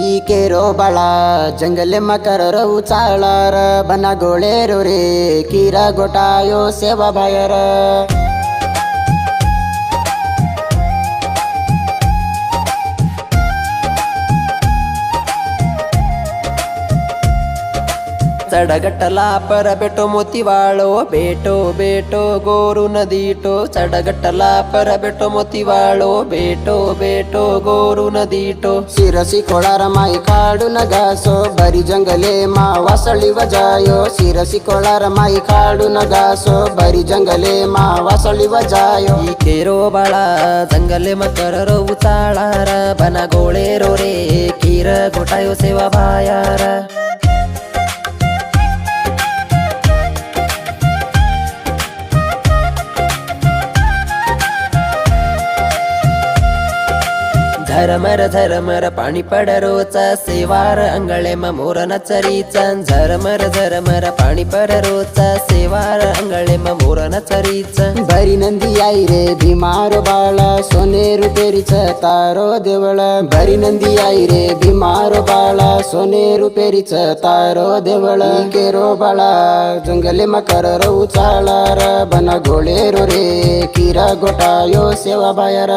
ಈ ಕೇರೋ ಬಳ जंगले मकर रहू चाळार बना गोळे रो रे किरा गोटायो सेवा बायर चढगट्टला पर बेटो मोतीवाळो बेटो बेटो गोरू नदीटो चढगट्टला पर बेटो मोतीवाळो बेटो बेटो गोरू नदीटो शिरसी कोळार माई काढू नगासो बरी जंगले मा वासळी वजायो शिरसी कोळार माई काढू नगासो बरी जंगले मा वासळी वजायो ई केरो बाळा जंगले मकर रहू चाळार बना गोळे रो रे कीर गोटायो सेवा बायार झरमर पाणी पड रोचा सेवार अंगळे मोर नचरीचा झरमर पाणी पड रोचा सेवार अंगळे मोर नचरीचा बरी नंदी आई रे भीमारो बाळा सोनेरू पेरीच तारो देवळ बरी नंदी आई रे भीमारो बाळा सोनेरू पेरीच तारो देवळ केरो बाळा जंगले मकर रहू चाळार बना गोळे रो रे किरा गोटायो सेवा बायर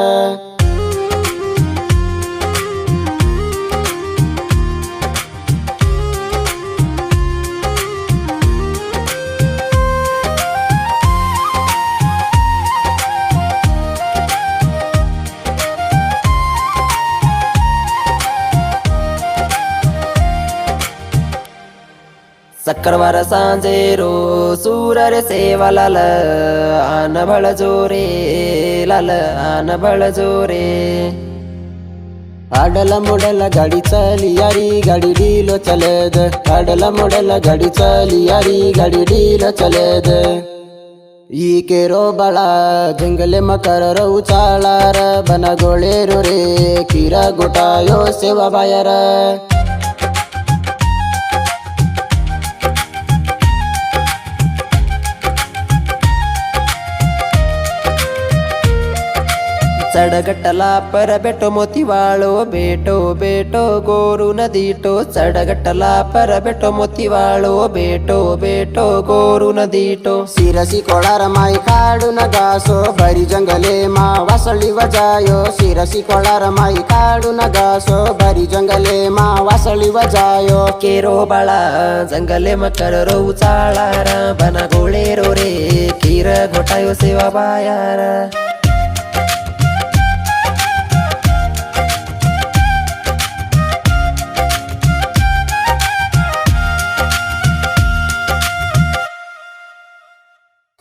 सक्करवार सांजेरो सूरर सेवा लाल आन बळ जोरे लाल आन बळ जोरे आडला मोडला गाडी चली यारी गाडी डीलो चलेद आडला मोडला गाडी चली यारी गाडी डीलो चलेद ಈ ಕೇರೋ ಬಳ ಜಂಗಲೆ ಮಕರ रहू चाळार बना गोळे रो रे किरा गोटायो सेवा बायर चढगट्टला पर बेटो मोतीवाळो बेटो बेटो गोरू नदीटो चढगट्टला पर बेटो मोतीवाळो बेटो बेटो गोरू नदीटो शिरसी कोळार माई काढू नगासो बरी जंगले मा वासळी वजायो शिरसी कोळार माई काढू नगासो बरी जंगले मा वासळी वजायो केरो बाळा जंगले मकर रहू चाळार बना गोळे रो रे कीर गोटायो सेवा बायार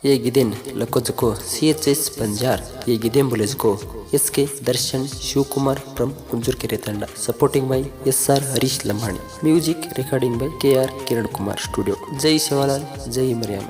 ये गिदेन लकोजको CHS बंजार ये गिदेन बोलेजको SK Darshan Shivakumar from Kunjurkere Tanda supporting by SR Harish Lamani music recording by KR Kiran Kumar studio जय शिवालाल जय मरियम।